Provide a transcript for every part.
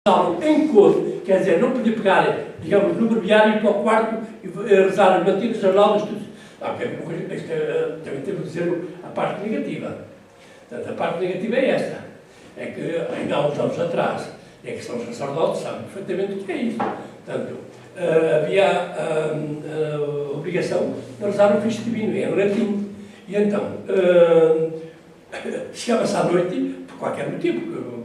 em coro, quer dizer, não podia pegar, digamos, no breviário e ir para o quarto e rezar as matinas, as laudas, tudo. Também temos de dizer a parte negativa. Portanto, a parte negativa é esta. É que, ainda há uns anos atrás, é que são os sacerdotes, sabem perfeitamente o que é isso. Portanto, havia a obrigação de rezar o Cristo Divino, em latim. E então, chegava-se à noite, por qualquer motivo,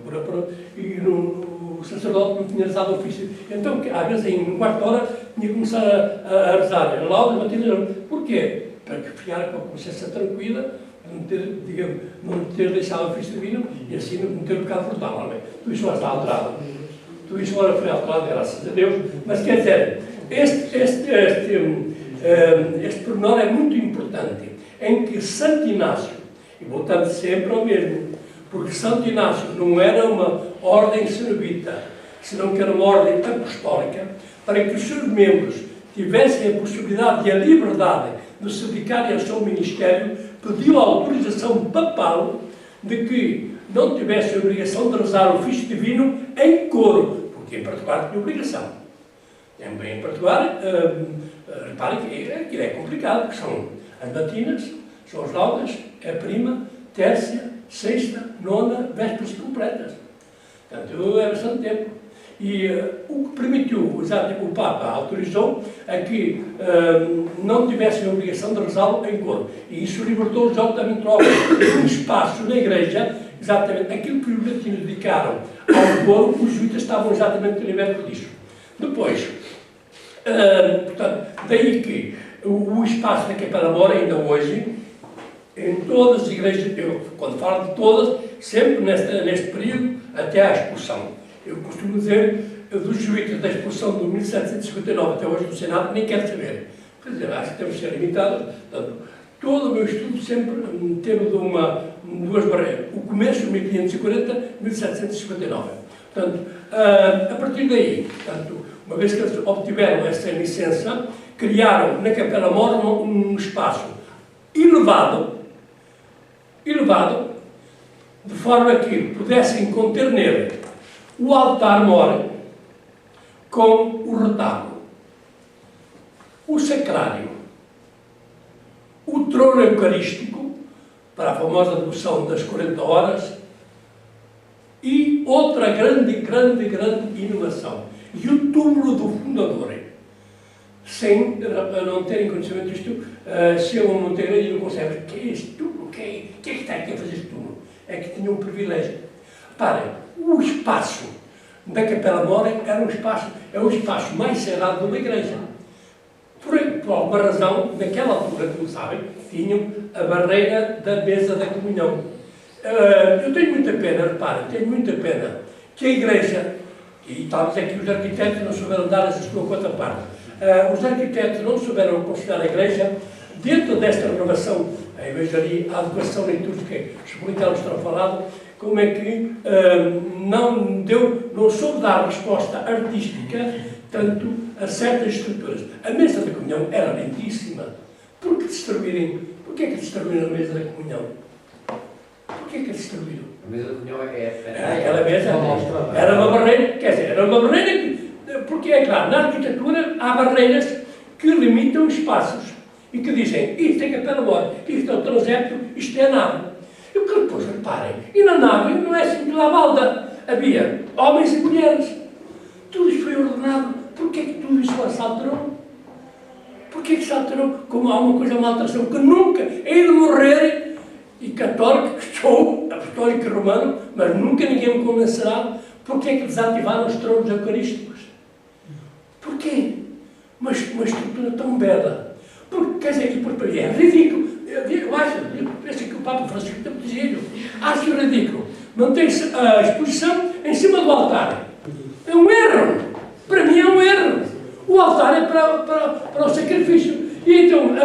e o sacerdote não tinha rezado o ofício. Então, às vezes, em um quarto de hora, tinha que começar a rezar a lauda, porquê? Para que ficar com a consciência tranquila, não ter deixado o ofício divino e assim não ter pecado mortal, não é? Tudo isso agora está alterado. Tudo isso agora foi alterado, graças a Deus. Mas, quer dizer, este pormenor é muito importante, em que Santo Inácio, e voltando sempre ao mesmo, porque Santo Inácio não era uma ordem cenobita, senão que era uma ordem apostólica, para que os seus membros tivessem a possibilidade e a liberdade de se dedicarem ao seu ministério, pediu a autorização papal de que não tivessem a obrigação de rezar o ofício divino em coro, porque em particular tinha obrigação. Também em particular, reparem que aquilo é complicado, porque são as matinas, são as laudas, a prima, tércia, sexta, nona, vésperas completas. Portanto, é bastante tempo. E o que permitiu, exatamente, o Papa autorizou a que não tivessem a obrigação de rezá-lo em coro. E isso libertou exatamente um espaço na Igreja, exatamente aquilo que os latinos dedicaram ao coro, os jesuítas estavam exatamente libertos disso. Depois, portanto, daí que o espaço da Capela Mor, ainda hoje, em todas as igrejas, eu, quando falo de todas, sempre neste período, até à expulsão. Eu costumo dizer, dos jesuítas da expulsão de 1759 até hoje do Senado, nem quero saber. Quer dizer, acho que temos de ser limitados. Portanto, todo o meu estudo sempre teve duas barreiras. O começo de 1540, 1759. Portanto, a partir daí, portanto, uma vez que eles obtiveram essa licença, criaram na Capela Mor um espaço elevado, de forma que pudessem conter nele o altar-mor com o retábulo, o sacrário, o trono eucarístico, para a famosa devoção das 40 horas, e outra grande inovação, e o túmulo do fundador. Sem não terem conhecimento disto, chegam a Monteiro e não conseguem. O que é este túmulo? O que é que está aqui a fazer este túmulo? É que tinham um privilégio. Reparem, o espaço da Capela Mor é o espaço mais sagrado de uma igreja. Por alguma razão, naquela altura, como sabem, tinham a barreira da mesa da comunhão. Eu tenho muita pena, reparem, que a igreja, e talvez aqui os arquitetos não souberam dar a sua conta parte, os arquitetos não souberam aconselhar a igreja dentro desta renovação, em vez de a adequação litúrgica, os comunitários estão falando, como é que não soube dar resposta artística tanto a certas estruturas. A mesa da comunhão era lindíssima. Por que é que destruíram a mesa da comunhão? Por que é que destruíram? A mesa da comunhão aquela mesa era uma barreira, quer dizer, era uma barreira porque é claro, na arquitetura há barreiras que limitam espaços e que dizem, isto é Capela Mor, isto é o transepto, isto é a nave. E o que depois reparem, e na nave não é assim pela balda, havia homens e mulheres. Tudo isto foi ordenado. Porquê que tudo isso se alterou? Porquê que se alterou? Como há uma coisa, uma alteração que nunca hei de morrer, e católico que sou, apostólico e romano, mas nunca ninguém me convencerá, porquê que desativaram os tronos eucarísticos? Porquê? Uma estrutura tão bela. Porque, quer dizer, é ridículo. Eu acho que o Papa Francisco dizia, acho ridículo. Mantém-se a exposição em cima do altar. É um erro. Para mim é um erro. O altar é para o sacrifício. E então,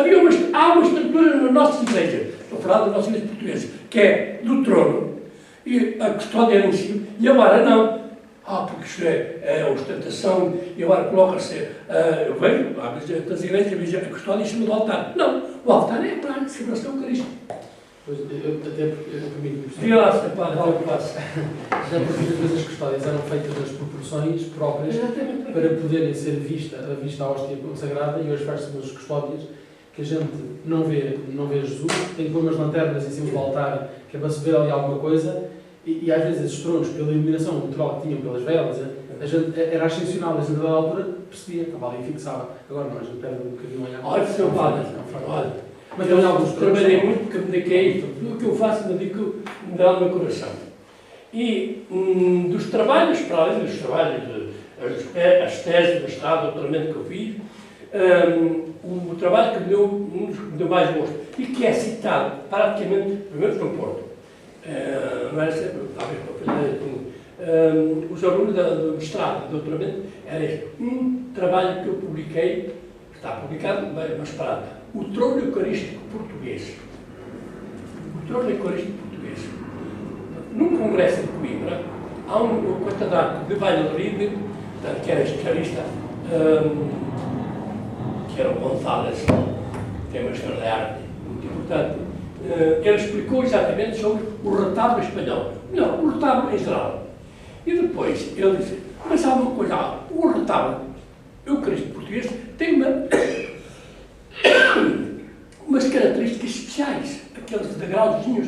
há uma estrutura nas nossas igrejas, estou a falar das nossas igrejas portuguesas, que é do trono, e a custódia era em cima, e agora não. Porque isto é ostentação, e agora coloca-se, eu vejo, das igrejas, a custódia em cima do altar. Não, o altar é para a celebração eucarística. Pois, até porque comigo Diga lá, Sr. Padre, algo que passa. já porque muitas vezes as custódias eram feitas nas proporções próprias para poderem ser vista a hóstia sagrada, e hoje faz-se nas custódias que a gente não vê Jesus, tem que pôr umas lanternas em cima do altar, que é para se ver ali alguma coisa, e às vezes esses tronos, pela iluminação natural que tinham pelas velas, a gente, era ascensional, a gente da altura percebia, estava ali e fixava. Agora não, a gente perde um bocadinho olhar. Olha, Sr. Padre, olha. Mas também alguns trabalhei muito porque me dediquei, tudo o que eu faço me dedico, me dá no meu coração. E dos trabalhos, para além dos trabalhos, as teses, mestrado, doutoramento que eu fiz, o trabalho que me deu, um dos que me deu mais gosto, e que é citado praticamente, primeiro no Porto, não era sempre, talvez para fazer os alunos do mestrado, do doutoramento, era um trabalho que eu publiquei, está publicado, mas para o trono eucarístico português. O trono eucarístico português. Num congresso de Coimbra, há um catedrático de Valladolid, que era especialista, que era o González, que é uma história de arte muito importante. Ele explicou exatamente sobre o retábulo espanhol. Não, o retábulo em geral. E depois ele disse, mas há uma coisa, o retábulo eucarístico português tem umas características especiais, aqueles degrauzinhos,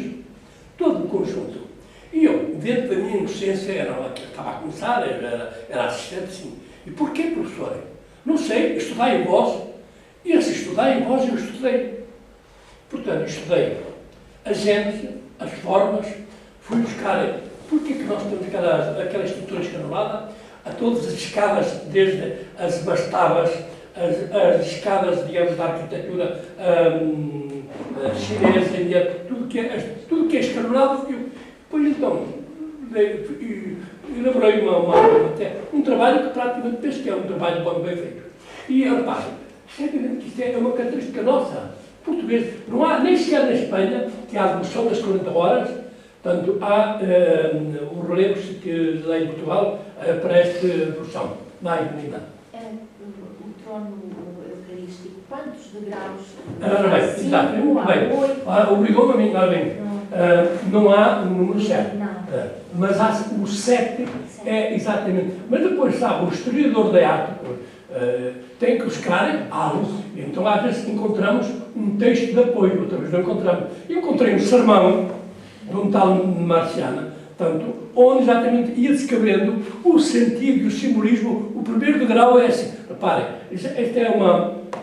todo o conjunto. E eu, dentro da minha inocência, estava a começar, era assistente, assim. E porquê, professor? Não sei, estudai em vós, e se estudai em vós, eu estudei. Portanto, estudei a gênese, as formas, fui buscar porque que nós temos aquela estrutura escanulada, a todas as escadas, desde as mastabas, as escadas, digamos, da arquitetura chinesa, tudo que é escanulado. Pois então, elaborei um trabalho que praticamente penso que é um trabalho bem feito. E, repare, certamente que isto é uma característica nossa, portuguesa. Não há, nem sequer na Espanha, que há a devoção das 40 horas, portanto, há os relevos que lá em Portugal para esta devoção. Vai, menina. O trono eucarístico, quantos degraus? Ora bem, exato, muito bem. Obrigou-me a mim, ora bem. Não há um número certo. Mas há o 7 é exatamente. Mas depois, sabe, o historiador da arte tem que buscar algo. Então, às vezes, encontramos um texto de apoio, outra vez não encontramos. Encontrei um sermão de um tal Marciana, portanto, onde exatamente ia descabrendo o sentido e o simbolismo. O primeiro degrau é assim, reparem, esta é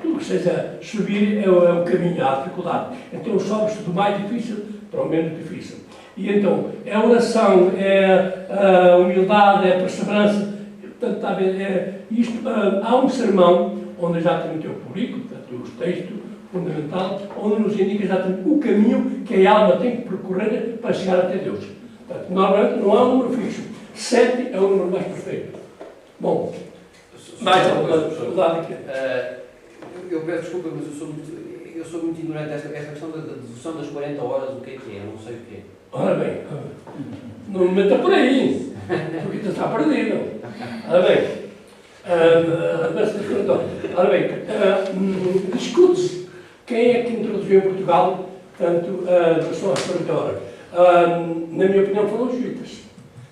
tudo que seja subir é um caminho, há dificuldade. Então sobe-se do mais difícil para o menos difícil. E então, é a oração, é a humildade, é a perseverança, portanto, está a ver, há um sermão onde exatamente eu publico, portanto, os textos, fundamental, onde nos indica exatamente o caminho que a alma tem que percorrer para chegar até Deus. Portanto, normalmente não há um número fixo. 7 é o número mais perfeito. Bom, mais alguma dificuldade aqui? Eu peço desculpa, mas eu sou muito ignorante esta questão da devoção das 40 horas, o que é? Eu não sei o que é. Ora bem, não me meta por aí, porque tu está perdido. Ora bem, discute-se quem é que introduziu em Portugal, portanto, a devoção às 40 horas. Na minha opinião, foram os jesuítas.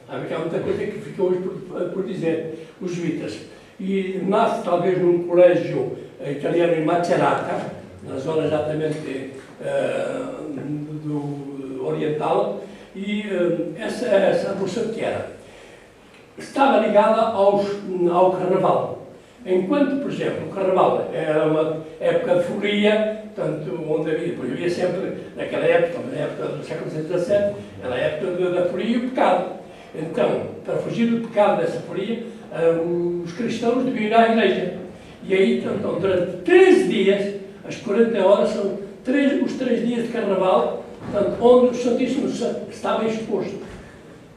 Há muita coisa que ficou hoje por dizer, os jesuítas. E nasce talvez num colégio italiano em Macerata, na zona exatamente do oriental, e essa devoção que era, estava ligada ao carnaval. Enquanto, por exemplo, o carnaval era uma época de folia, portanto, onde havia sempre, naquela época, na época do século XVII, era a época da folia e o pecado. Então, para fugir do pecado dessa folia, os cristãos deviam ir à igreja. E aí, então, durante 13 dias, as 40 horas são os 3 dias de carnaval, portanto, onde o Santíssimo estava exposto.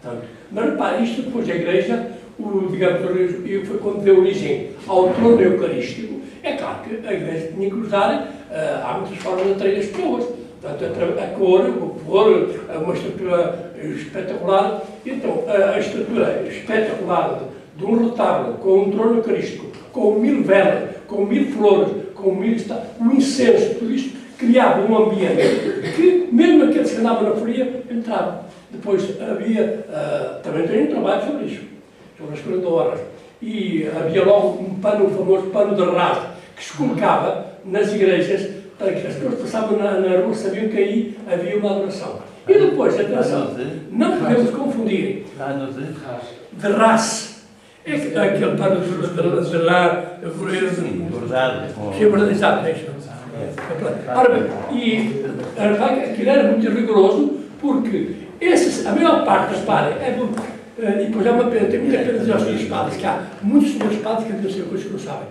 Portanto, mas repare, isto depois da igreja, foi quando deu origem ao trono eucarístico. É claro que a igreja tinha que usar, há muitas formas de atrair as pessoas. Portanto, a cor, uma estrutura espetacular. Então, a estrutura espetacular de um retábulo com um trono eucarístico, com 1000 velas, com 1000 flores, com 1000 o incenso, tudo isto criava um ambiente que, mesmo aqueles que andavam na folia, entravam. Depois havia, também tem um trabalho sobre isso, sobre as 40 horas. E havia logo um pano, o famoso pano de raso, que se colocava nas igrejas, para que as pessoas passavam na rua, sabiam que aí havia uma adoração. E depois, atenção, não podemos confundir de raça. É aquele pano de lá, Bordado. que é verdade, exato, é isso. Ora bem, e aquilo era muito rigoroso, porque a maior parte das padres é do. E depois é uma pena, tem muita pena dizer aos senhores padres, que há muitos senhores padres que devem ser coisas que não sabem.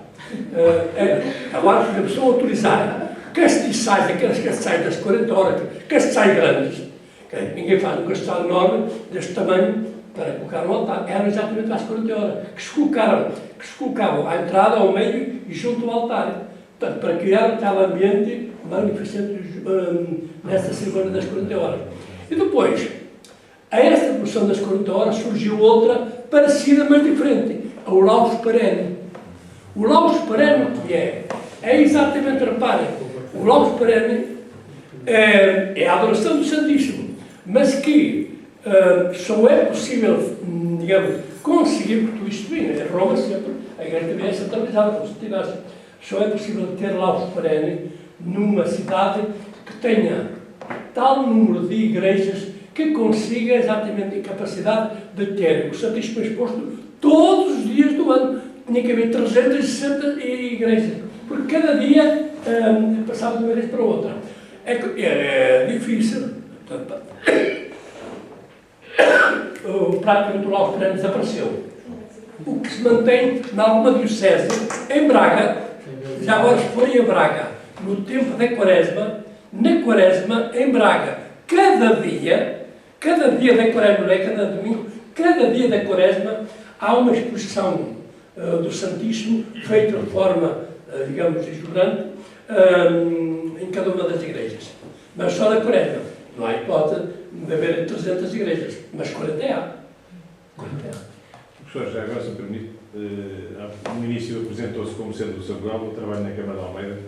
Agora, por exemplo, se eu autorizar castiçais, aqueles castiçais das 40 horas, castiçais grandes, ninguém faz um castiçal enorme deste tamanho para colocar no altar, eram exatamente às 40 horas, que se colocavam à entrada, ao meio e junto ao altar. Portanto, para criar tal ambiente magnificente nesta cerimónia das 40 horas. E depois, a esta devoção das 40 horas surgiu outra parecida, mas diferente, o Laus Perene. O Laus Perene que é exatamente, reparem, o Laus Perene é a adoração do Santíssimo, mas que só é possível, digamos, conseguir, porque isto vem, em Roma sempre, a igreja também é centralizada, como se tivesse, só é possível ter Laus Perene numa cidade que tenha tal número de igrejas que consiga exatamente a capacidade de ter o Santíssimo exposto todos os dias do ano. Tinha que haver 360 igrejas, porque cada dia passava de uma vez para outra. É difícil. Praticamente o Laus Perene desapareceu. O que se mantém em alguma diocese, em Braga, já agora se forem a Braga, no tempo da Quaresma, na Quaresma, em Braga, cada dia da Quaresma, não é cada domingo, cada dia da Quaresma, há uma exposição do Santíssimo, feita de forma, digamos, exuberante, em cada uma das igrejas. Mas só da Quaresma. Não há hipótese de haver 300 igrejas, mas 40 há. 40 há. Professor, já agora, se me permite, no início apresentou-se como sendo do Sabugal, eu trabalho na Câmara de Almeida,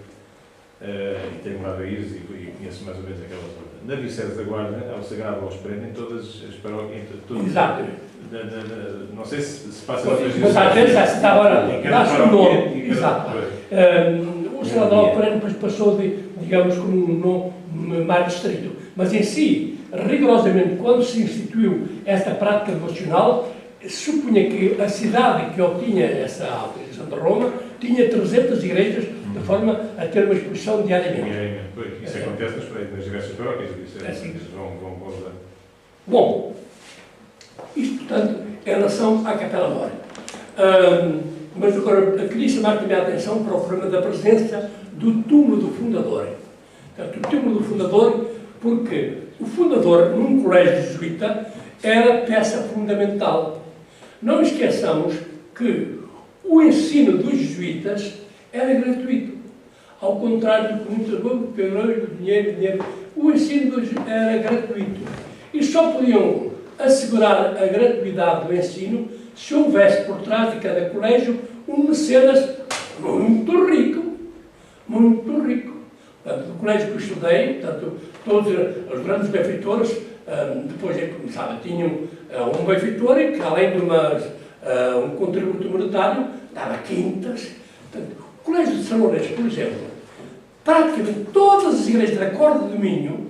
e tenho morado a Iris e conheço mais ou menos aquela zona. Na Diocese da Guarda, ao Sagrado Laus Perene, em todas as paróquias, Exato. Não sei se passa outras mas às vezes já se está agora, dá-se o nome. Exato. O Sagrado Laus Perene depois passou de, digamos, como um nome mais distrito. Mas em si, rigorosamente, quando se instituiu esta prática devocional, supunha que a cidade que obtinha essa autorização de Roma tinha 300 igrejas, de forma a ter uma exposição diariamente. Isso acontece nas diversas paróquias, vão usar. Bom, isto, portanto, em relação à Capela Mor. Mas agora, eu queria chamar também a atenção para o problema da presença do túmulo do fundador. Portanto, o túmulo do fundador, porque o fundador, num colégio jesuíta, era peça fundamental. Não esqueçamos que o ensino dos jesuítas era gratuito. Ao contrário do que muitas vezes, dinheiro, o ensino era gratuito. E só podiam assegurar a gratuidade do ensino se houvesse por trás de cada colégio um mecenas muito rico. Muito rico. Portanto, no colégio que eu estudei, portanto, todos os grandes benfeitores, depois, sabe, tinham um benfeitor que, além de um contributo monetário, dava quintas. Portanto, o colégio de São Lourenço, por exemplo, praticamente todas as igrejas da Corda do Minho,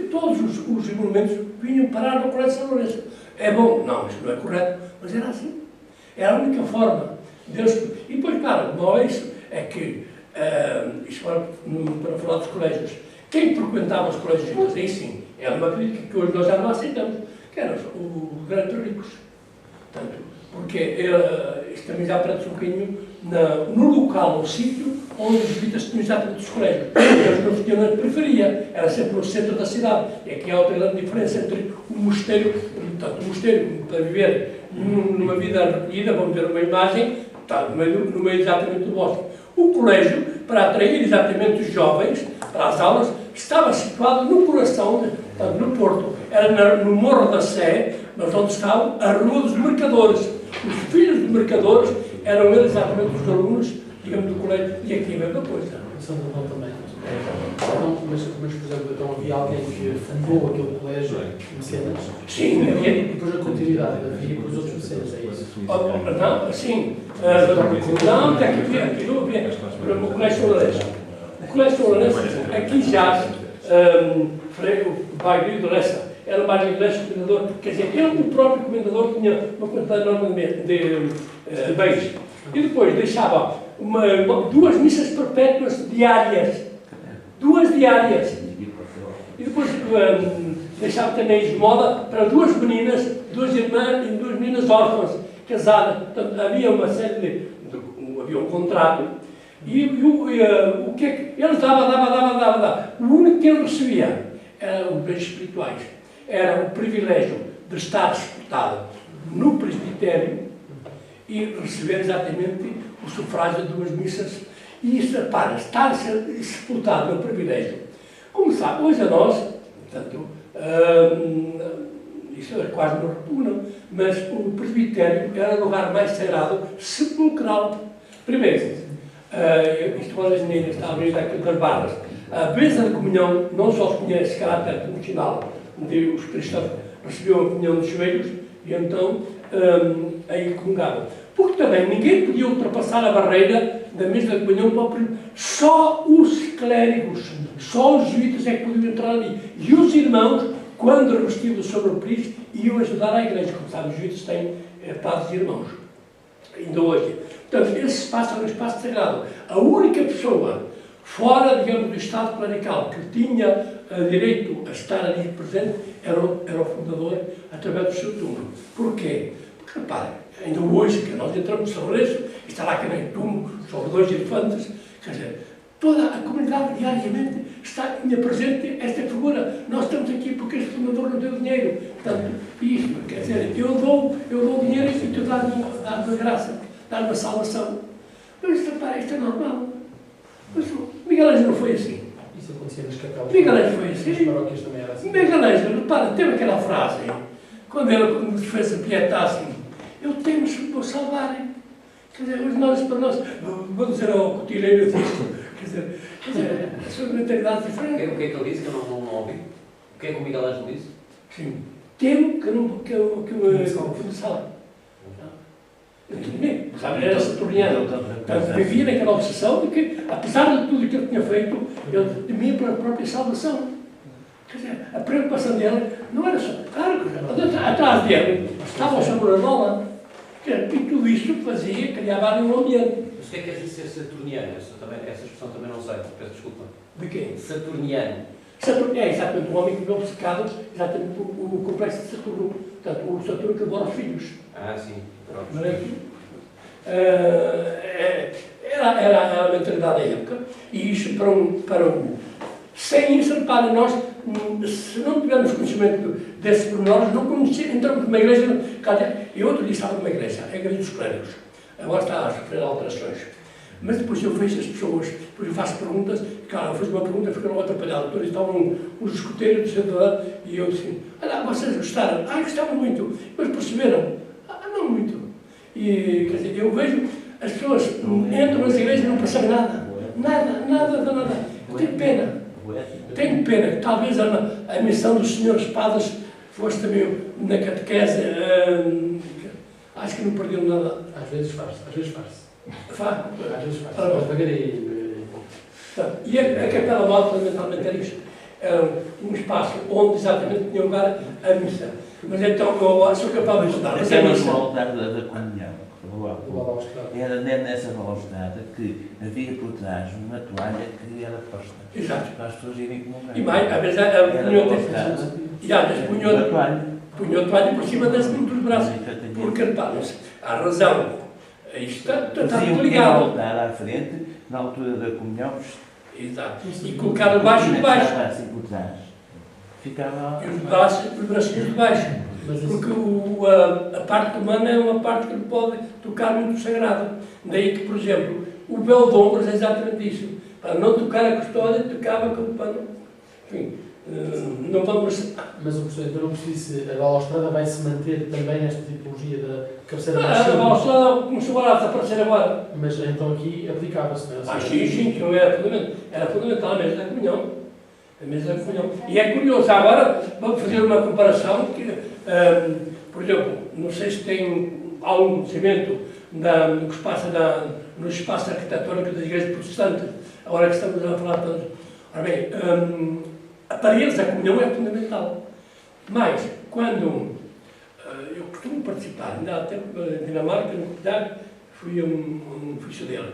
todos os monumentos vinham parar no colégio de São Lourenço. É bom? Não, isto não é correto, mas era assim. Era a única forma. Deus... E depois, claro, não é isso, é que, isto para falar dos colégios, quem frequentava os colégios jesuítas, aí sim, era uma crítica que hoje nós já não aceitamos, que eram os grandes ricos. Portanto, porque isto também já aparece um bocadinho no local, no sítio, onde os jesuítas tinham exatamente os colégios. Eles não tinham na periferia, era sempre no centro da cidade. E aqui há outra grande diferença entre o mosteiro, portanto, o mosteiro, para viver numa vida recolhida, vamos ver uma imagem, está no meio exatamente do bosque. O colégio, para atrair exatamente os jovens para as aulas, estava situado no coração, portanto, no Porto. Era no Morro da Sé, mas onde estava a Rua dos Mercadores. Os filhos dos mercadores eram eles exatamente os alunos, digamos, do colégio, e aqui mesmo depois. São do também. Então, mas, por exemplo, então havia alguém que fundou aquele colégio de mecenas Sim, e havia. depois a continuidade havia com os outros mecenas, é isso? Não, sim. Não, tem que ver. Aqui não havia. O Colégio Lourenço. O Colégio Lourenço, aqui já, o bairro de Lessa, era o bairro de Lessa, o comendador, quer dizer, ele, o próprio comendador, tinha uma quantidade enorme de bens. E depois deixava duas missas perpétuas diárias. 2 diárias. E depois deixava também de moda para 2 meninas, 2 irmãs e 2 meninas órfãs, casadas. Portanto, havia uma série havia um contrato. E o que é que eles dava. O único que ele recebia eram os bens espirituais. Era o privilégio de estar sepultado no presbitério e receber exatamente o sufrágio de 2 missas. E isso, para estar sepultado no privilégio. Como sabe, hoje a nós, portanto, isso é quase uma repugna, mas o presbitério era o lugar mais sagrado sepulcral. Primeiro, isto quando as meninas estavam a abrir aquilo das barras, a bênção da comunhão não só se tinha esse caráter emocional, onde os cristãos recebiam a comunhão dos joelhos e então aí comungavam. Porque também ninguém podia ultrapassar a barreira da mesa da comunhão para o primeiro. Só os clérigos, só os jesuítas é que podiam entrar ali. E os irmãos, quando revestidos sobre o príncipe, iam ajudar a igreja. Como sabem, os jesuítas têm padres e irmãos. Ainda hoje. Portanto, esse espaço era um espaço sagrado. A única pessoa fora, digamos, do Estado clerical que tinha direito a estar ali presente era o fundador através do seu túmulo. Porquê? Porque, reparem, ainda hoje, que nós entramos no São Lourenço, e está lá que nem túmulo, sobre 2 elefantes, quer dizer, toda a comunidade diariamente está presente esta figura. Nós estamos aqui porque este fundador não deu dinheiro. Portanto, isto, quer dizer, eu dou dinheiro e tu dás-me a graça, dás-me a salvação. Mas, repara, isto é normal. Mas o Miguel Ângelo não foi assim. Isso acontecia nas capelas. Miguel Ângelo foi assim. Nas paróquias também era assim. Miguel Ângelo, repara, teve aquela frase, quando ele nos fez a piedade, eu temo-se por salvarem. Quer dizer, hoje nós, para nós, vou dizer ao cotileiro disto, quer dizer, a sua mentalidade diferente. O que é que ele disse que eu não ouvi? O que é que o Miguel Ângelo disse? Sim. Temo que me salve. Sabe, era saturniano. Portanto, vivia naquela obsessão de que, apesar de tudo o que ele tinha feito, ele temia pela própria salvação. Quer dizer, a preocupação dele não era só. Claro, atrás dele estava o Sr. Granola. E tudo isso fazia, criava ali um ambiente. Mas o que é dizer saturniano? Essa expressão também não sei, peço desculpa. De quê? Saturniano. É exatamente um homem que veio obcecado, exatamente o complexo de Saturno. Portanto, o Saturno que adora os filhos. Ah, sim. Não é? Era a mentalidade da época, e isso para o. Sem isso, reparem, nós, se não tivermos conhecimento desses pormenores, não conhecemos, entramos numa igreja. Eu outro dia estava numa igreja, a igreja dos clérigos, agora está a sofrer alterações. Mas depois eu vejo as pessoas, depois eu faço perguntas, cara, eu fiz uma pergunta, ficaram atrapalhados, depois estavam uns escuteiros do centro, e eu disse, olha, vocês gostaram? Gostavam muito, mas perceberam? Não muito. E, quer dizer, eu vejo as pessoas entram nas igrejas e não percebem nada. Nada. Eu tenho pena que talvez a missão dos senhores padres fosse também na catequese. Acho que não perderam nada. Às vezes faz-se. Às vezes faz. Mas devagarinho. E a Capela Maior, fundamentalmente, era isto. Era um espaço onde exatamente tinha lugar a missa. Mas então eu sou capaz de ajudar. Mas a Aquela missa. voltada da comunhão. Era nessa voltada que havia por trás uma toalha que era posta. Exato. Para as pessoas irem comungar. E mais, às vezes punhou a toalha por cima dos braços. Porque, repara-se, a razão, isto está tudo ligado. Voltar à frente, na altura da comunhão. Exato. E colocar abaixo de baixo. Assim por trás. Ficava. E os bracinhos de baixo. Porque a parte humana é uma parte que não pode tocar muito sagrado. Daí que, por exemplo, o véu de ombros é exatamente isso. Para não tocar a custódia, tocava com o pano. Enfim, não vamos... Mas o professor, então não percebi se a balaustrada vai se manter também nesta tipologia da cabeceira A mais simples. balaustrada começou a desaparecer agora. Mas então aqui aplicava-se, não é? Sim, que não era fundamental a mesa da comunhão. A mesa da comunhão. E é curioso, agora vamos fazer uma comparação que, por exemplo, não sei se tem algum conhecimento do que se passa no espaço arquitetónico das igrejas protestantes, agora que estamos a falar tanto. Ora bem, a parede da comunhão é fundamental. Mas, quando eu costumo participar, ainda há tempo em Dinamarca, no Comunidade, fui um ficho dele.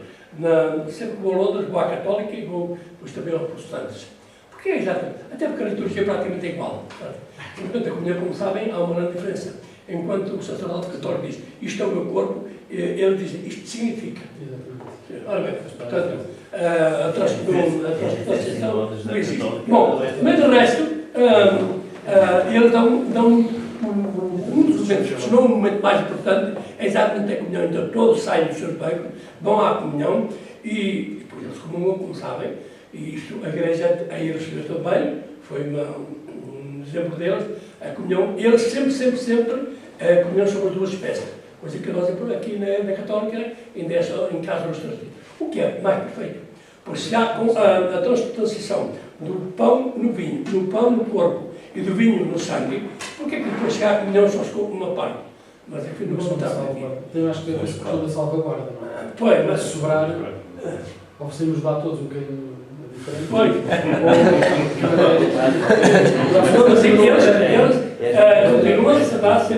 Sempre vou a Londres, vou à Católica e vou também aos protestantes. Porque é exatamente, até porque a liturgia é praticamente igual. Enquanto a comunhão, como sabem, há uma grande diferença. Enquanto o sacerdote católico diz, isto é o meu corpo, ele diz, isto significa. Exatamente. Ora bem, portanto, a translação não existe. Bom, mas o resto, eles dão um dos momentos, se não o momento mais importante, é exatamente a comunhão. Então, todos saem dos seus bancos, vão à comunhão e depois eles comungam, como sabem, e isto, a igreja aí recebeu também, foi um exemplo deles, a comunhão, eles sempre, a comunhão sobre duas espécies. Coisa que nós aqui na Católica ainda é só em caso restaurativo. O que é mais perfeito? Porque se há a transição do pão no vinho, do pão no corpo e do vinho no sangue, porque é que depois se há a comunhão só ficou uma parte? Mas enfim, não se está aqui. Eu acho que é a questão da salvaguarda, não é? Pois, Mas se sobrar, oferecemos lá todos um bocadinho diferente. pois. Mas eles continuam-se a dar-se.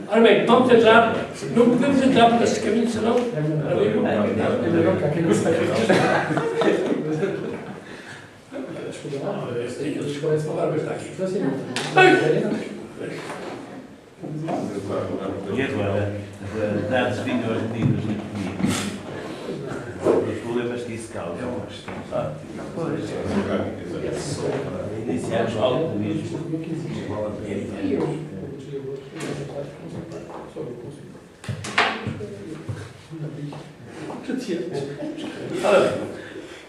Ora bem, vamos entrar, não podemos entrar por esses caminhos, senão... É melhor que há quem gosta de Eles parece falar, mas está aqui. E agora, dados vindo aos meninos na comunidade, os problemas que isso causa. Iniciamos algo mesmo.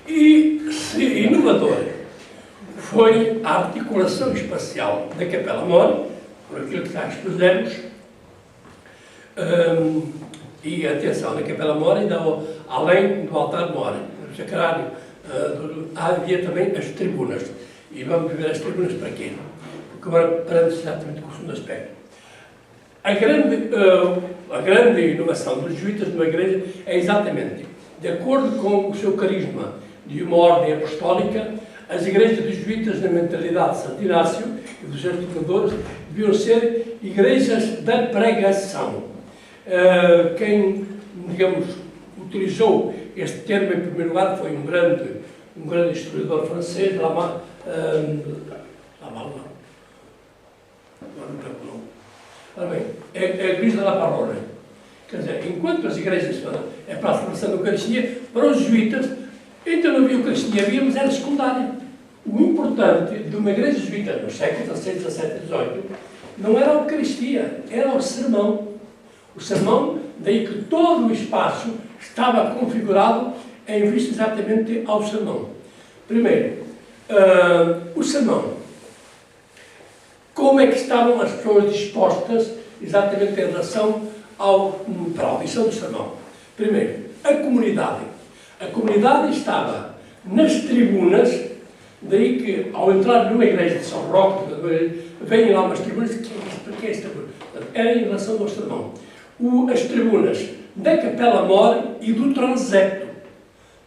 E inovador foi a articulação espacial da Capela Mor, por aquilo que já expusemos, e atenção, na Capela Mor, ainda além do altar Mor, no sacrário, havia também as tribunas. E vamos ver as tribunas para quê? Porque agora paramos exatamente com o segundo aspecto. A grande inovação dos jesuítas numa igreja é exatamente, de acordo com o seu carisma de uma ordem apostólica, as igrejas dos jesuítas na mentalidade de Santo Inácio e dos seus fundadores deviam ser igrejas da pregação. Quem, digamos, utilizou este termo em primeiro lugar foi um grande historiador francês, Lamal. Ora bem, é a igreja da Parole. Quer dizer, enquanto as igrejas é para a celebração da Eucaristia, para os jesuítas, então não havia Eucaristia, havia, mas era secundária. O importante de uma igreja jesuíta nos séculos XVI, XVII e XVIII não era a Eucaristia, era o sermão. O sermão, daí que todo o espaço estava configurado em vista exatamente ao sermão. Primeiro, o sermão. Como é que estavam as pessoas dispostas exatamente em relação para a audição do sermão? Primeiro, a comunidade. A comunidade estava nas tribunas, daí que ao entrar numa igreja de São Roque, vêm lá umas tribunas, que é esta tribuna? Era em relação ao sermão. As tribunas da Capela Mor e do transepto.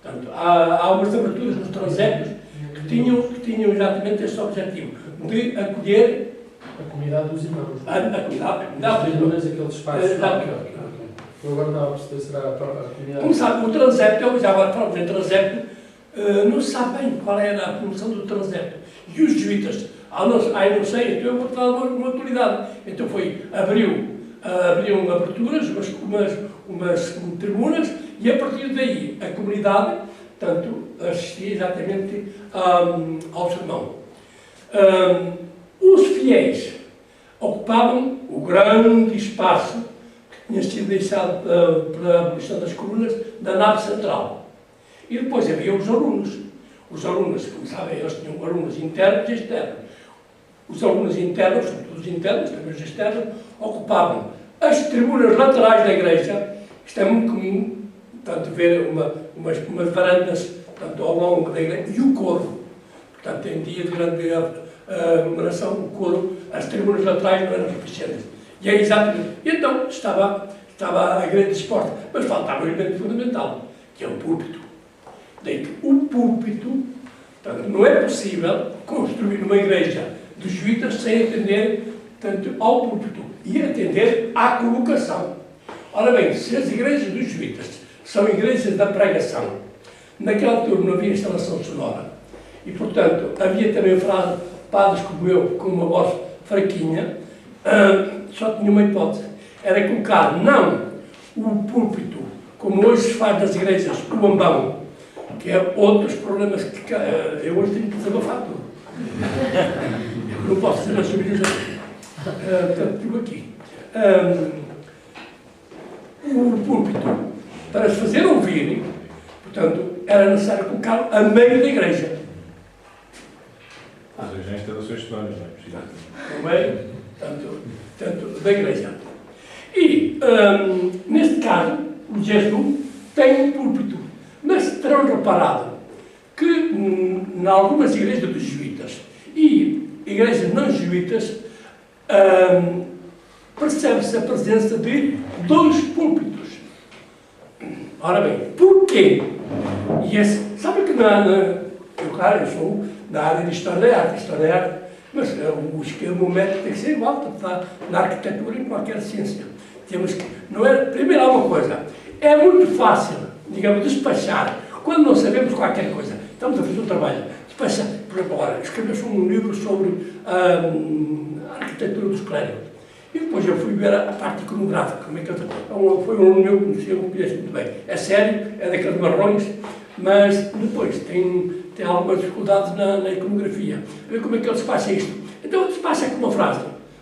Portanto, há umas aberturas nos transeptos que tinham exatamente esse objetivo, de acolher a comunidade dos irmãos. A comunidade dos irmãos, aquele espaço. Eu agora não perceber se será a comunidade. Como sabe, o transepto, já agora falamos em transepto, não se sabe bem qual era a promoção do transepto. E os jesuítas, não sei, então eu vou falar uma autoridade. Então abriam aberturas, umas tribunas, e a partir daí a comunidade, portanto, assistia exatamente ao sermão. Os fiéis ocupavam o grande espaço que tinha sido deixado pela abolição das colunas da nave central. E depois havia os alunos. Os alunos, como sabem, eles tinham alunos internos e externos. Os alunos internos, todos internos, também os externos, ocupavam as tribunas laterais da igreja. Isto é muito comum, portanto, ver umas varandas, portanto, ao longo da igreja, e o coro. Portanto, em dia de grande aglomeração, o coro, as tribunas laterais não eram suficientes. E é exatamente. E então estava a igreja disposta, mas faltava um elemento fundamental, que é o púlpito. Daí que o púlpito, portanto, não é possível construir uma igreja dos jesuítas sem atender tanto ao púlpito e atender à colocação. Ora bem, se as igrejas dos jesuítas são igrejas da pregação, naquela altura não havia instalação sonora e, portanto, havia também padres como eu, com uma voz fraquinha, só tinha uma hipótese, era colocar não o púlpito, como hoje se faz nas igrejas, o ambão, que é outros problemas que eu hoje tenho que desabafar tudo. Eu não posso dizer as famílias portanto, digo aqui. O púlpito, para se fazer ouvir, portanto, era necessário colocá-lo a meio da igreja. Mas hoje há instalações sonoras, não é possível. No meio, tanto da igreja. E, neste caso, o Jesus tem um púlpito. Mas terão reparado que, em algumas igrejas dos jesuítas e igrejas não jesuítas, percebe-se a presença de 2 púlpitos. Ora bem, porquê? Sabe que eu sou da área de História da Arte, mas o meu método tem que ser igual, portanto, na arquitetura e em qualquer ciência. Temos que, não é, primeiro há uma coisa, é muito fácil, digamos, despachar, quando não sabemos qualquer coisa, estamos a fazer um trabalho, despachar, por exemplo, agora, escreveu-se um livro sobre a arquitetura dos clérigos, e depois eu fui ver a parte iconográfica, como é que foi um aluno meu que conhecia, eu conheço muito bem, é sério, é daqueles marrões, mas depois tem algumas dificuldades na iconografia, a ver como é que ele despacha isto. Então despacha com uma frase.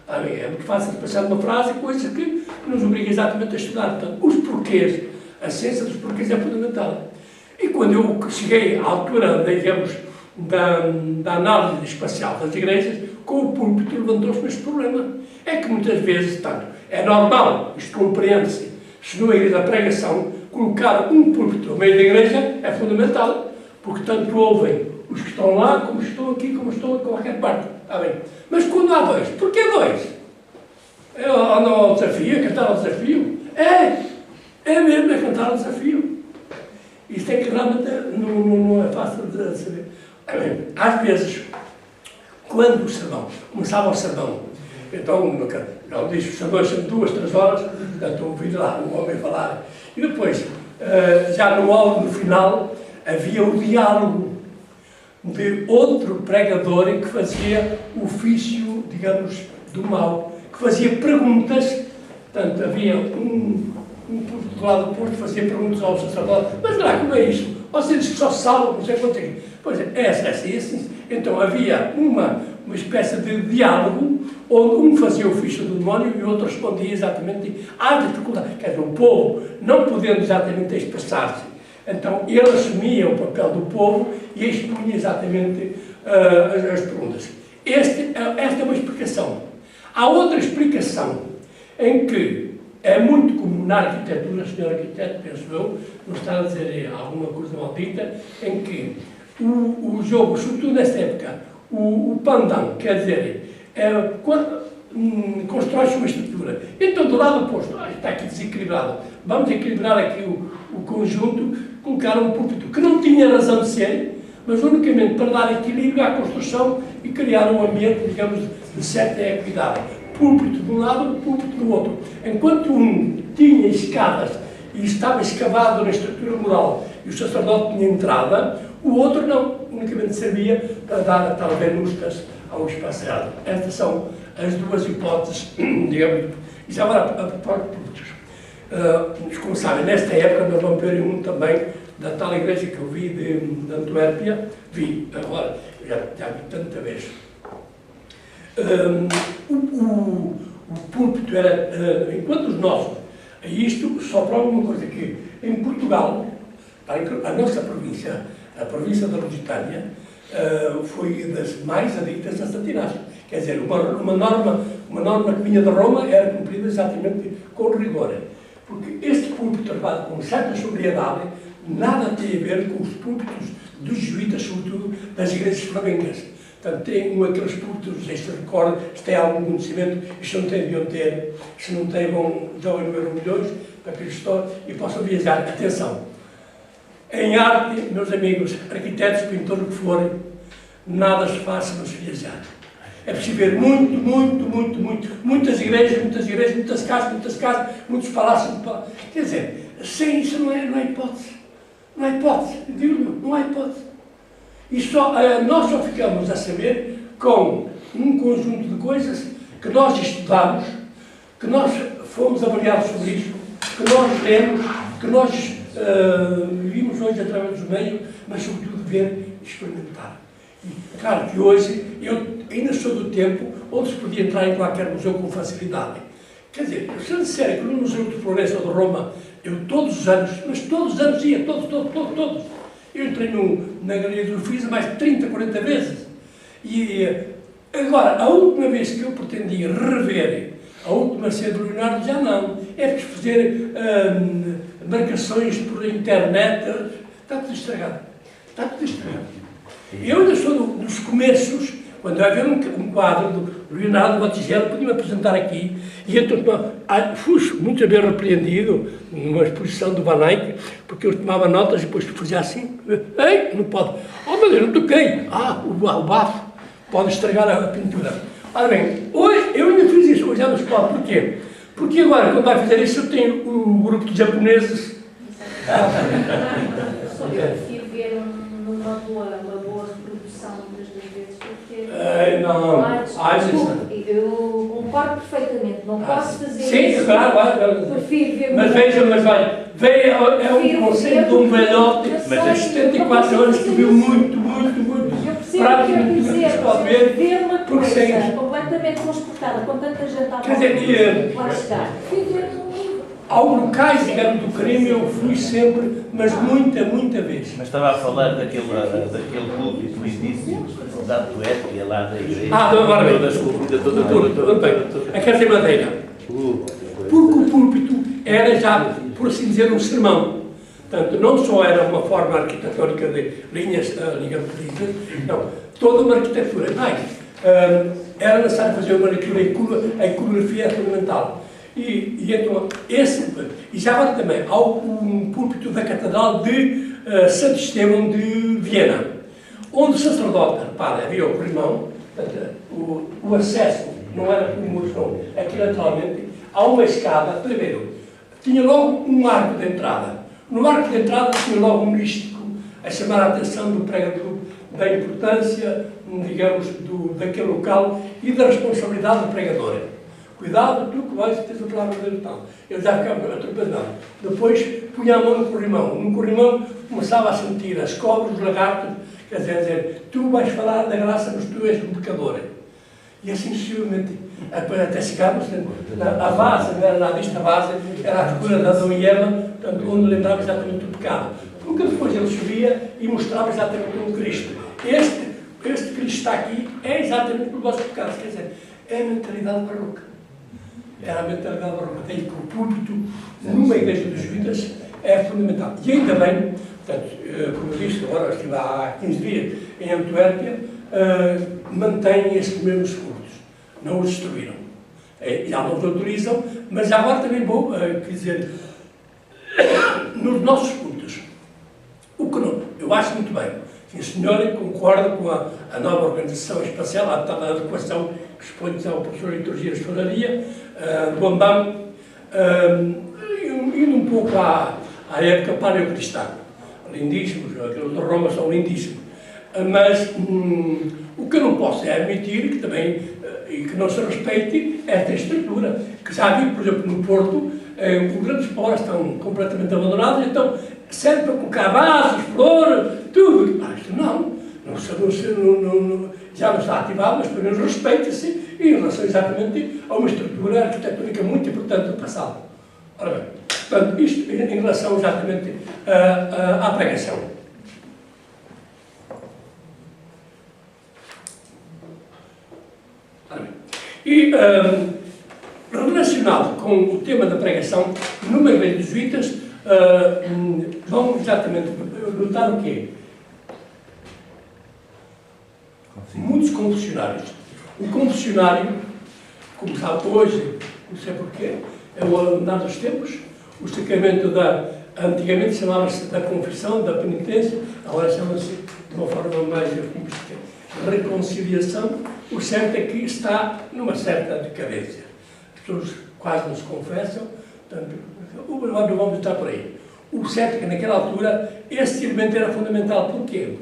É muito fácil despachar uma frase, coisa que nos obriga exatamente a estudar. Portanto, os porquês, a ciência dos porquês é fundamental. E quando eu cheguei à altura, digamos, da análise espacial das igrejas, com o púlpito levantou-se este problema. É que muitas vezes, tanto, é normal, isto compreende-se, se numa igreja de pregação, colocar um púlpito no meio da igreja é fundamental, porque tanto ouvem os que estão lá, como estão aqui, como estão em qualquer parte. Está bem. Mas quando há 2, porquê 2? Ando ao desafio, a cantar ao desafio? É mesmo, é cantar ao desafio. Isto é que realmente não é fácil de saber. Às vezes, quando o sermão, começava o sermão, então, já disse, os sermões são 2, 3 horas, portanto, ouvi lá um homem falar. E depois, já no final, havia o diálogo de outro pregador que fazia o ofício, digamos, do mal, que fazia perguntas, portanto, havia um do lado oposto que fazia perguntas ao sacerdote, mas lá, como é isto? Você diz que só se salva, não sei quanto é. Pois é, assim. Então havia uma espécie de diálogo, onde um fazia o ofício do demónio e o outro respondia exatamente à dificuldade. Quer dizer, o povo, não podendo exatamente expressar-se, então ele assumia o papel do povo e expunha exatamente as perguntas. Esta é uma explicação. Há outra explicação em que é muito comum na arquitetura, o senhor arquiteto, penso eu, não está a dizer alguma coisa maldita, em que o jogo, sobretudo nesta época, o pandão, quer dizer, constrói-se uma estrutura. Então, do lado oposto, está aqui desequilibrado, vamos equilibrar aqui o conjunto, colocar um púlpito que não tinha razão de ser, mas unicamente para dar equilíbrio à construção e criar um ambiente, digamos, de certa equidade. Púlpito de um lado, púlpito do outro. Enquanto um tinha escadas e estava escavado na estrutura moral e o sacerdote tinha entrada, o outro não, unicamente servia para dar a tal venustas ao espaço sagrado. Estas são as 2 hipóteses, digamos, e já agora a propósito de púlpitos. Como sabem, nesta época nós vamos ver um também da tal igreja que eu vi de Antuérpia, agora, já vi tanta vez. O púlpito era, enquanto os nossos, isto só prova uma coisa, que em Portugal, a nossa província, a província da Lusitânia, foi das mais adictas a Santinácio. Quer dizer, uma norma que vinha de Roma era cumprida exatamente com rigor. Porque este púlpito, trabalhado com certa sobriedade, nada tem a ver com os púlpitos dos jesuítas, sobretudo das igrejas flamengas. Portanto, tem aqueles púlpitos, se recorda, se tem algum conhecimento, e se não tem, deviam ter. Se não tem, vão já enumerar milhões para aquele história e possam viajar. Atenção! Em arte, meus amigos, arquitetos, pintores, o que forem, nada se faz se não se viajar. É preciso ver muitas igrejas, muitas casas, muitos palácios. Quer dizer, sem isso não há hipótese. Não há hipótese, digo-lhe, não há hipótese. E nós só ficamos a saber com um conjunto de coisas que nós estudamos, que nós fomos avaliados sobre isso, que nós lemos, que nós vimos hoje através dos meios, mas sobretudo ver e experimentar. E claro que hoje eu ainda sou do tempo onde se podia entrar em qualquer museu com facilidade. Quer dizer, se eu disser que no Museu de Florença ou de Roma, eu todos os anos, mas todos os anos ia, todos. Eu entrei na Galeria do Uffizi mais de 30, 40 vezes. E agora, a última vez que eu pretendia rever a última cena do Leonardo, já não. É preciso fazer marcações por internet. Está tudo estragado. Está tudo estragado. Eu ainda sou dos começos, quando vai haver um quadro do Leonardo Botticelli, podia-me apresentar aqui, e então fui muitas vezes repreendido numa exposição do Van Eyck, porque eu tomava notas e depois fazia assim, ei, não pode, oh meu Deus, não toquei, o bafo pode estragar a pintura. Ora bem, hoje eu ainda fiz isso, hoje já não se pode, porquê? Porque agora, quando vai fazer isso, eu tenho um grupo de japoneses. Eu prefiro ver uma boa reprodução muitas das vezes, porque eu concordo perfeitamente, não posso fazer isso. Sim, claro. Prefiro ver. Mas veja, é um conceito de um velhote de 74 anos que viu muito. Eu percebo o que quero dizer, ver uma coisa completamente transportada, com tanta gente à volta, lá está. Prefiro ver um livro. Ao locais, digamos, do crime eu fui sempre, mas muita vez. Mas estava a falar daquele púlpito no início, da poética lá da igreja. Agora bem. Toda a escultura, tudo bem. Aquela tem madeira. Porque o púlpito era já, por assim dizer, um sermão. Portanto, não só era uma forma arquitetônica de linhas, digamos, não, toda uma arquitetura. Mas era necessário fazer uma leitura, a iconografia é fundamental. E então, e já agora também, há um púlpito da Catedral de Santo Estevão de Viena, onde o sacerdote, repara, havia o corrimão, o acesso não era por muros, não, aqui naturalmente, há uma escada, primeiro, tinha logo um arco de entrada. No arco de entrada tinha logo um místico a chamar a atenção do pregador da importância, digamos, daquele local e da responsabilidade do pregador. Cuidado, tu que vais ter a palavra de Deus. Eu já ficava atropelado. Depois punha a mão no corrimão. No corrimão começava a sentir as cobras, os lagartos, quer dizer, tu vais falar da graça, mas tu és um pecador. E assim sucessivamente, até chegarmos a base, não era nada disto, a base era a figura de Adão e Eva, portanto, onde lembrava exatamente o pecado. Porque depois ele subia e mostrava exatamente um Cristo. Este Cristo que está aqui é exatamente o vosso pecado, quer dizer, é a mentalidade barroca. Era a mentalidade barroca. Tem que o púlpito, numa igreja dos jesuítas, é fundamental. E ainda bem, portanto, como eu disse, agora estive há 15 dias em Antuérpia, mantêm esses mesmos cultos. Não os destruíram. Já não os autorizam, mas agora também vou, quer dizer, nos nossos cultos. O que não, eu acho muito bem. Sim, senhora, concordo com a nova organização espacial, a adequação que expõe ao professor de liturgia de Escolaria, Bombão, indo um pouco à época paleocristã. Lindíssimos, aqueles de Roma são lindíssimos. Mas o que eu não posso é admitir que também, e que não se respeite esta estrutura, que já vi, por exemplo, no Porto, os grandes poros estão completamente abandonados, então serve para colocar vasos, flores, tudo. Isto não já não está ativado, mas pelo menos respeita-se em relação exatamente a uma estrutura arquitetônica muito importante do passado. Ora bem, portanto, isto em relação exatamente à pregação. E, relacionado com o tema da pregação, numa igreja dos jesuítas, vão exatamente notar o quê? Muitos confessionários. O confessionário, como sabe hoje, não sei porquê, é o andar dos tempos, o sacramento antigamente chamava-se da confissão, da penitência, agora chama-se de uma forma mais reconciliação. O certo é que está numa certa decadência. As pessoas quase não se confessam, portanto, não vamos estar por aí. O certo é que naquela altura esse elemento era fundamental. Porquê?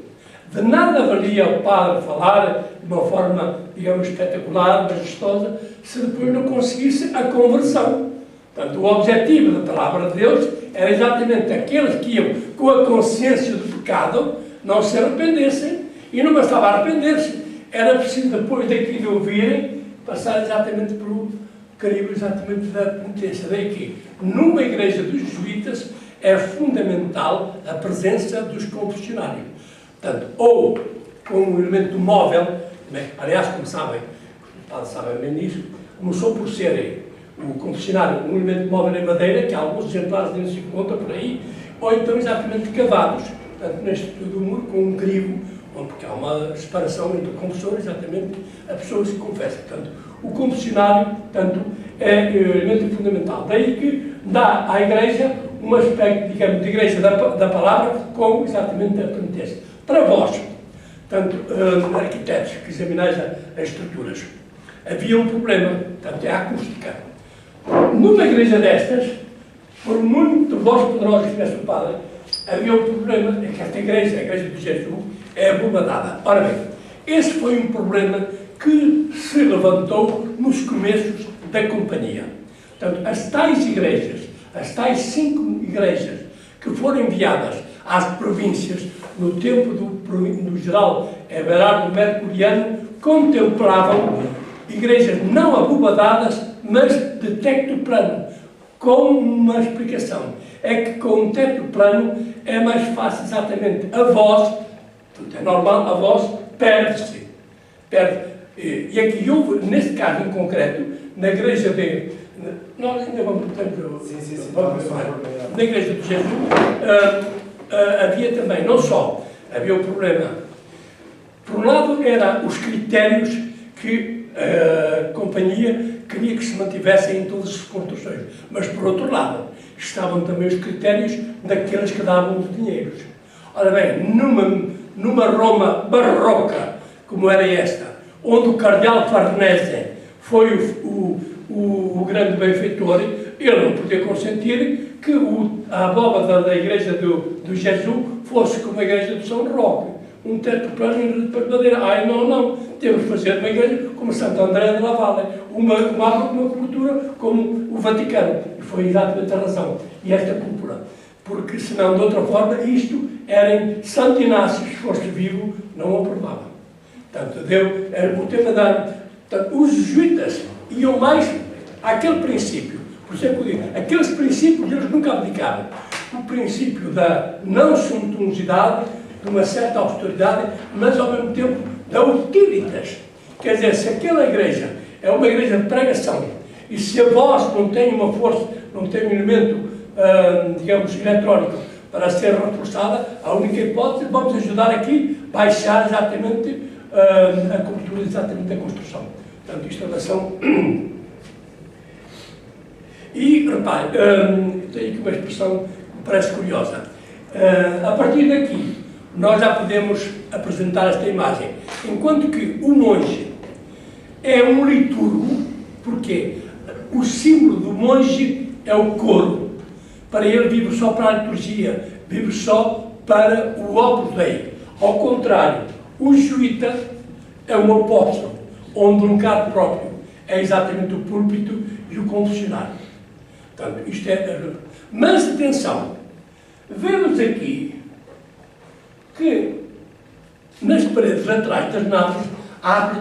De nada valia o padre falar de uma forma, digamos, espetacular, majestosa, se depois não conseguisse a conversão. Portanto, o objetivo da palavra de Deus era exatamente aqueles que iam com a consciência do pecado não se arrependessem, e não bastava arrepender-se, era preciso depois daqui de ouvirem passar exatamente pelo crivo exatamente da penitência. Daí que numa igreja dos jesuítas é fundamental a presença dos confessionários. Portanto, ou como um elemento móvel, aliás, como sabem, os padres sabem bem disso, começou por ser o confessionário um elemento móvel em madeira, que alguns exemplares nem se encontram por aí, ou então exatamente cavados, portanto, neste do muro, com um crivo, porque há uma separação entre o confessor, exatamente, a pessoa que se confessa. Portanto, o confessionário, portanto, é um elemento fundamental. Daí que dá à Igreja um aspecto, digamos, de Igreja da palavra, com exatamente a penitência. Para vós, portanto, arquitetos que examinais as estruturas, havia um problema, portanto, é a acústica. Numa igreja destas, por muito vós poderosos que tivesse o padre, havia um problema, é que esta igreja, a igreja de Jesus, é abobadada. Ora bem, esse foi um problema que se levantou nos começos da companhia. Portanto, as tais igrejas, as tais 5 igrejas que foram enviadas às províncias no tempo do geral Everardo Mercuriano, contemplavam igrejas não abobadadas, mas de teto plano, com uma explicação. É que com um teto plano é mais fácil exatamente a voz, é normal, a voz perde-se. E aqui houve, neste caso em concreto, na igreja de... Nós ainda vamos... Na igreja de Jesus, havia também, não só, havia o problema. Por um lado, eram os critérios que a companhia queria que se mantivessem em todas as construções. Mas, por outro lado, estavam também os critérios daqueles que davam os dinheiros. Ora bem, numa Roma barroca, como era esta, onde o cardeal Farnese foi o grande benfeitor, ele não podia consentir que a abóbada da igreja do Jesus fosse como a igreja de São Roque, um teto plano em madeira. Ai, não, temos que fazer uma igreja como Santo André de la Valle, uma cultura como o Vaticano. E foi exatamente a razão. E esta cultura. Porque, senão, de outra forma, isto era em Santo Inácio, se fosse vivo, não aprovava. Portanto, era o tema portanto, os jesuítas iam mais àquele princípio. Por isso é que eu digo, aqueles princípios eles nunca abdicaram. O princípio da não suntuosidade, de uma certa austeridade, mas ao mesmo tempo da utilitas. Quer dizer, se aquela igreja é uma igreja de pregação e se a voz não tem uma força, não tem um elemento, digamos, eletrónico para ser reforçada, a única hipótese, vamos ajudar aqui a baixar exatamente a cultura, exatamente da construção. Portanto, isto é uma ação. E, repare, tenho aqui uma expressão que me parece curiosa. A partir daqui, nós já podemos apresentar esta imagem. Enquanto que o monge é um liturgo, porque o símbolo do monge é o coro. Para ele vive só para a liturgia, vive só para o Opus Dei. Ao contrário, o jesuíta é um apóstolo, onde o lugar próprio é exatamente o púlpito e o confessionário. Portanto, isto é... Mas, atenção, vemos aqui que nas paredes laterais das naves há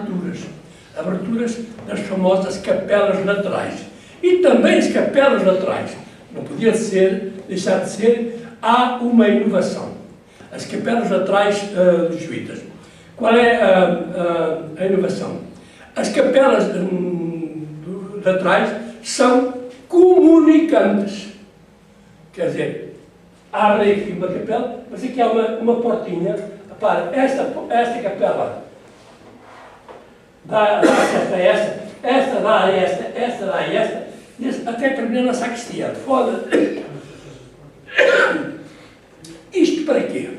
aberturas das famosas capelas laterais. E também as capelas laterais, não podia deixar de ser, há uma inovação. As capelas laterais dos jesuítas. Qual é a inovação? As capelas laterais são comunicantes. Quer dizer, abrem aqui uma capela, mas aqui há uma portinha. Repare, esta capela dá acesso a esta dá a esta dá a esta, e até termina na sacristia. Foda. Isto para quê?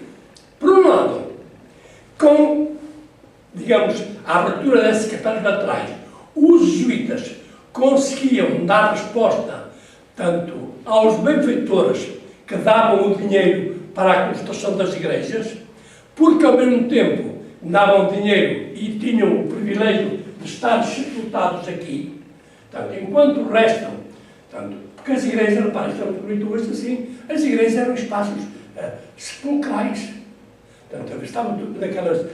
Por um lado, com, digamos, a abertura dessas capelas laterais, os jesuítas conseguiam dar resposta tanto aos benfeitores que davam o dinheiro para a construção das igrejas, porque ao mesmo tempo davam dinheiro e tinham o privilégio de estar sepultados aqui, portanto, enquanto restam, porque as igrejas, repare, isto é muito bonito hoje assim, as igrejas eram espaços sepulcrais, portanto, estavam daquelas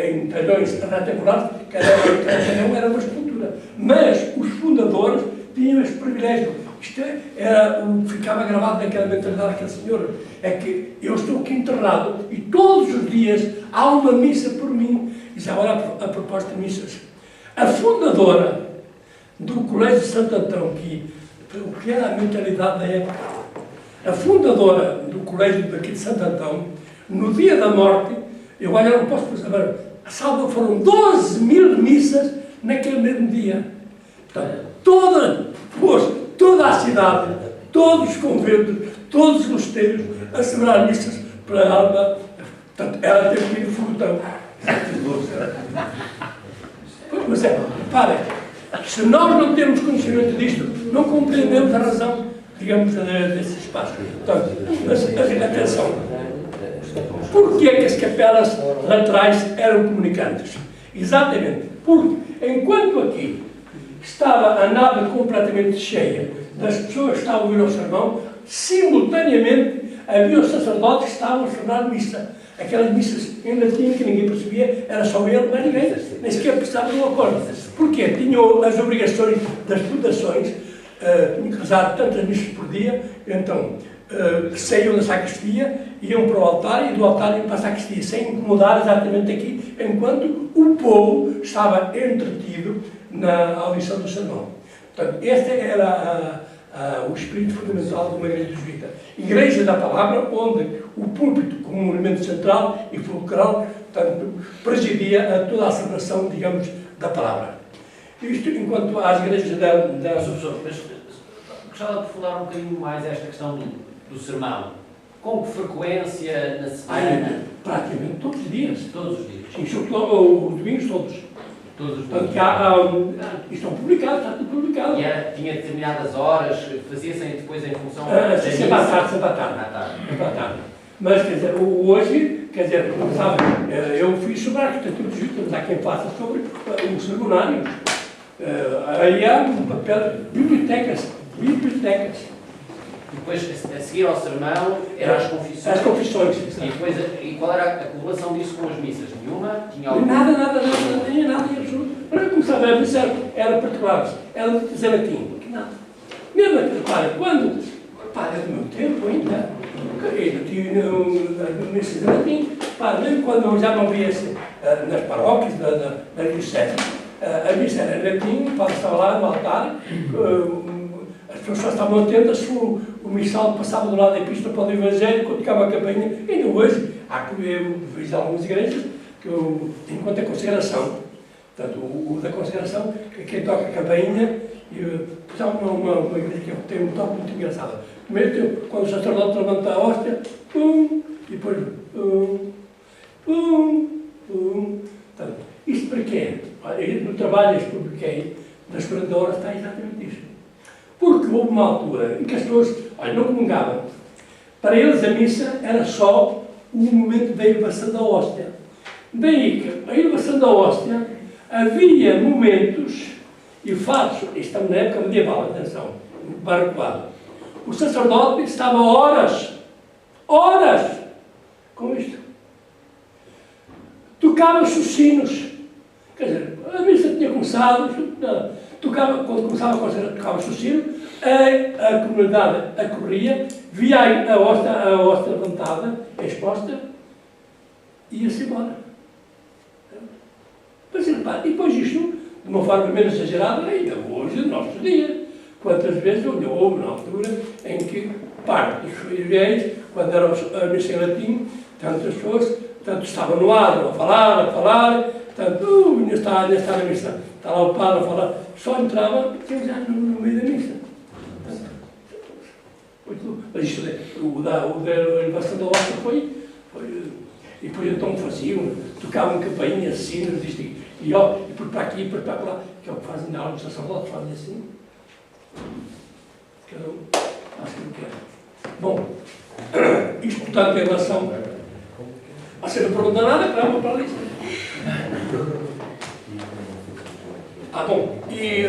em talhões retangulares, cada talhão era uma escultura, mas os fundadores tinham esse privilégio. Isto era o que ficava gravado naquela mentalidade daquele senhor, é que eu estou aqui enterrado e todos os dias há uma missa por mim. E já agora a propósito de missas. A fundadora do Colégio de Santo Antão, o que era a mentalidade da época, a fundadora do Colégio daqui de Santo Antão, no dia da morte, eu agora não posso saber, a salva foram 12.000 missas naquele mesmo dia. Portanto, toda a cidade, todos os conventos, todos os mosteiros a celebrar missas para a alma. Portanto, ela teve que ir no foguetão. Mas reparem, se nós não temos conhecimento disto, não compreendemos a razão, digamos, desse espaço. Portanto, mas atenção, porquê é que as capelas laterais eram comunicantes? Exatamente, porque enquanto aqui estava a nave completamente cheia das pessoas que estavam a ouvir o sermão, simultaneamente havia os sacerdotes que estavam a celebrar missa. Aquelas missas em latim que ninguém percebia, era só ele, mas ninguém, nem sequer prestava um acordo. Porquê? Tinham as obrigações das fundações, tinham que rezar tantas missas por dia, então saíam da sacristia, iam para o altar e do altar iam para a sacristia, sem incomodar exatamente aqui, enquanto o povo estava entretido na audição do sermão. Portanto, este era o espírito fundamental de uma igreja jesuíta. Igreja da palavra, onde o púlpito, como um elemento central e fulcral, portanto, presidia a toda a celebração, digamos, da palavra. Isto enquanto às igrejas Professor, mas gostava de aprofundar um bocadinho mais esta questão do sermão. Com que frequência na semana? Praticamente todos os dias. Todos os dias. Sim, sobretudo os domingos todos. Todos os Portanto, dias. estão publicados, está tudo publicado. E tinha determinadas horas, fazia-se depois em função... Sempre à tarde, sempre à tarde. Mas, quer dizer, hoje, quer dizer, como sabe, eu fiz sobre a arquitetura de Juízo, mas há quem faça sobre o sermonário. Aí há um papel, bibliotecas. Depois, a seguir ao sermão, eram as confissões. As confissões. E qual era a correlação disso com as missas? Nenhuma? Tinha alguma? Nada em absoluto. Para começar, a missa era particular, era de dizer latim, nada. Mesmo aqui, quando, é do meu tempo ainda, eu tinha missa de latim, mesmo quando eu já não via nas paróquias, na diocese, a missa era em latim, o padre estava lá no altar, as pessoas estavam atentas, se o missal passava do lado da epístola para o Evangelho, quando tocava a campainha, ainda hoje, eu vejo algumas igrejas, enquanto a consagração, portanto, o da consagração, quem toca a campainha, há uma igreja que tem um toque muito engraçado. Primeiro, quando o sacerdote levanta a hóstia, pum, e depois, pum. Portanto, isto para quê? No trabalho que publiquei, das 40 horas, está exatamente isto. Porque houve uma altura em que as pessoas não comungavam. Para eles a missa era só o momento da elevação da hóstia. Daí que a elevação da hóstia havia momentos, e fatos, estamos na época medieval, atenção, barrocoado. O sacerdote estava horas com isto. Tocava-se os sinos. Quer dizer, a missa tinha começado, quando começava a consagração, tocava-se o sino, a comunidade acorria, via a hóstia levantada, exposta, e ia-se embora. Mas, e depois isto de uma forma menos exagerada, ainda hoje, nos nossos dias. Quantas vezes houve, na altura, em que parte dos fiéis, quando eram a missa em latim, tantas pessoas, tanto estavam no ar, a falar, tanto, ainda está na missa, está lá o padre a falar, só entrava já no meio da missa. Mas isto, a elevação da horta foi, e depois então faziam, tocavam campainhas, sinos, isto, e por para aqui, por para lá, que é o que fazem na aula dos sacerdotes, fazem assim. Cada um faz o que quer. Bom, isto, portanto, em relação a ser não pergunta nada, claro, vamos para a lista. Bom, e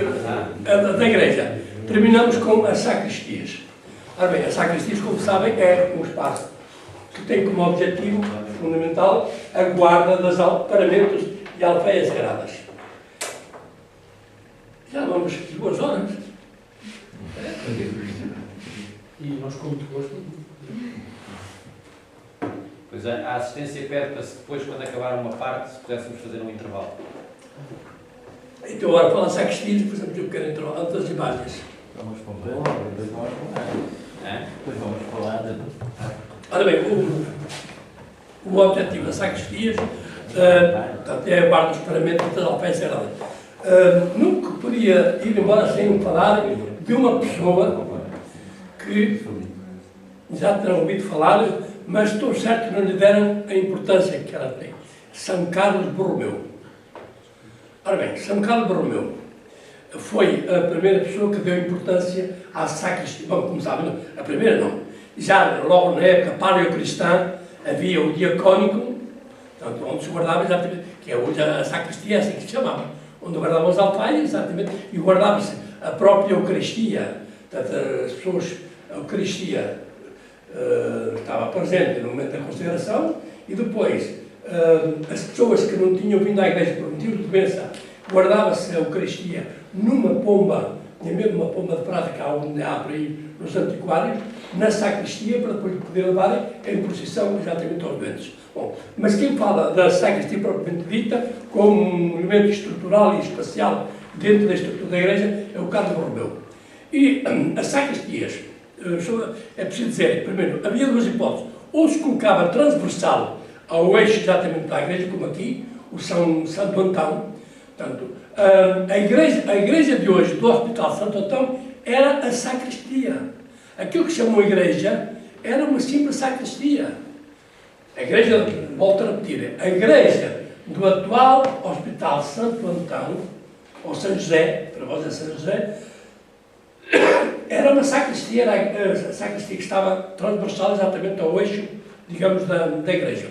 da igreja. Terminamos com as sacristias. Ora bem, as sacristias, como sabem, é um espaço que tem como objetivo fundamental a guarda dos paramentos e alfeias sagradas. Já vamos 2 horas. E nós, com muito gosto. Pois a assistência pede para se depois, quando acabar uma parte, se pudéssemos fazer um intervalo. Então, agora, para as sacristias, por exemplo, eu quero intervalo antes das imagens. Vamos falar, depois vamos falar. Depois vamos falar de... Ora bem, o objetivo das sacristias é a guarda dos paramentos das alfeias sagradas. Nunca podia ir embora sem falar de uma pessoa que já terão ouvido falar, mas estou certo que não lhe deram a importância que ela tem. São Carlos Borromeu. Ora bem, São Carlos Borromeu foi a primeira pessoa que deu importância à sacristia. Bom, como sabem, a primeira não. Já logo na época paleocristã havia o diacónico, portanto, onde se guardava exatamente, que é hoje a sacristia, assim que se chamava, onde guardavam as alfaias, exatamente, e guardava-se a própria Eucaristia. Portanto, as pessoas, a Eucaristia estava presente no momento da consagração, e depois as pessoas que não tinham vindo à igreja por motivo de doença, guardava-se a Eucaristia numa pomba, nem mesmo uma pomba de prata que há por aí nos antiquários, na sacristia, para depois poder levar em procissão exatamente aos doentes. Bom, mas quem fala da sacristia propriamente dita, como um elemento estrutural e espacial dentro da estrutura da igreja, é o Carlos Borromeu. E as sacristias, é preciso dizer, primeiro, havia 2 hipóteses. Ou se colocava transversal ao eixo exatamente da igreja, como aqui, o Santo Antão. Portanto, a igreja de hoje, do Hospital Santo Antão, era a sacristia. Aquilo que chamam igreja era uma simples sacristia. A igreja, volto a repetir, a igreja do atual Hospital Santo Antão, ou São José, para vós é São José, era uma sacristia, era a sacristia que estava transversal exatamente ao eixo, digamos, da igreja.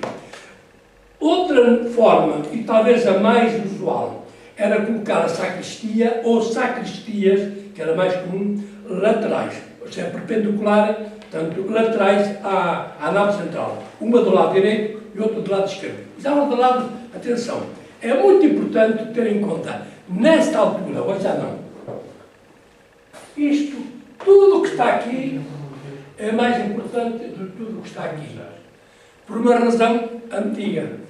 Outra forma, e talvez a mais usual, era colocar a sacristia ou sacristias, que era mais comum, laterais, ou seja, perpendicular, portanto, laterais à nave central. Uma do lado direito e outra do lado esquerdo. Já do lado, atenção, é muito importante ter em conta, nesta altura, hoje já não, isto, tudo o que está aqui, é mais importante do que tudo o que está aqui. Por uma razão antiga.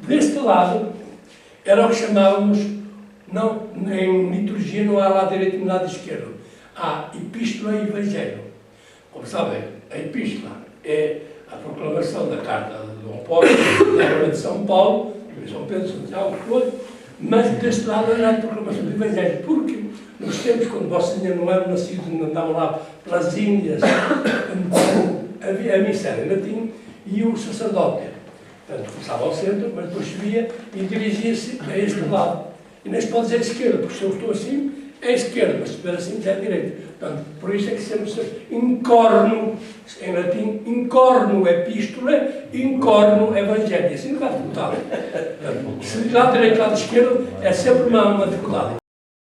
Deste lado, era o que chamávamos, não, em liturgia não há lado direito e lado esquerdo. Há epístola e evangelho. Como sabem, a epístola é a proclamação da carta de Dom Paulo, da de São Paulo, de São Pedro, São Tiago, que foi, mas deste lado era a proclamação do evangelho, porque nos tempos, quando vocês ainda não eram nascidos, não andavam lá pelas Índias, a missa era em latim, e o sacerdote, portanto, começava ao centro, mas depois subia e dirigia-se a este lado. E nem se pode dizer esquerda, porque se eu estou assim, é esquerda, mas se estiver assim, já é direita. Portanto, por isso é que sempre incorno, em latim, incorno epístola, incorno evangelho. Assim não vai dificuldade. Se lado direito, lado esquerdo, é sempre uma dificuldade.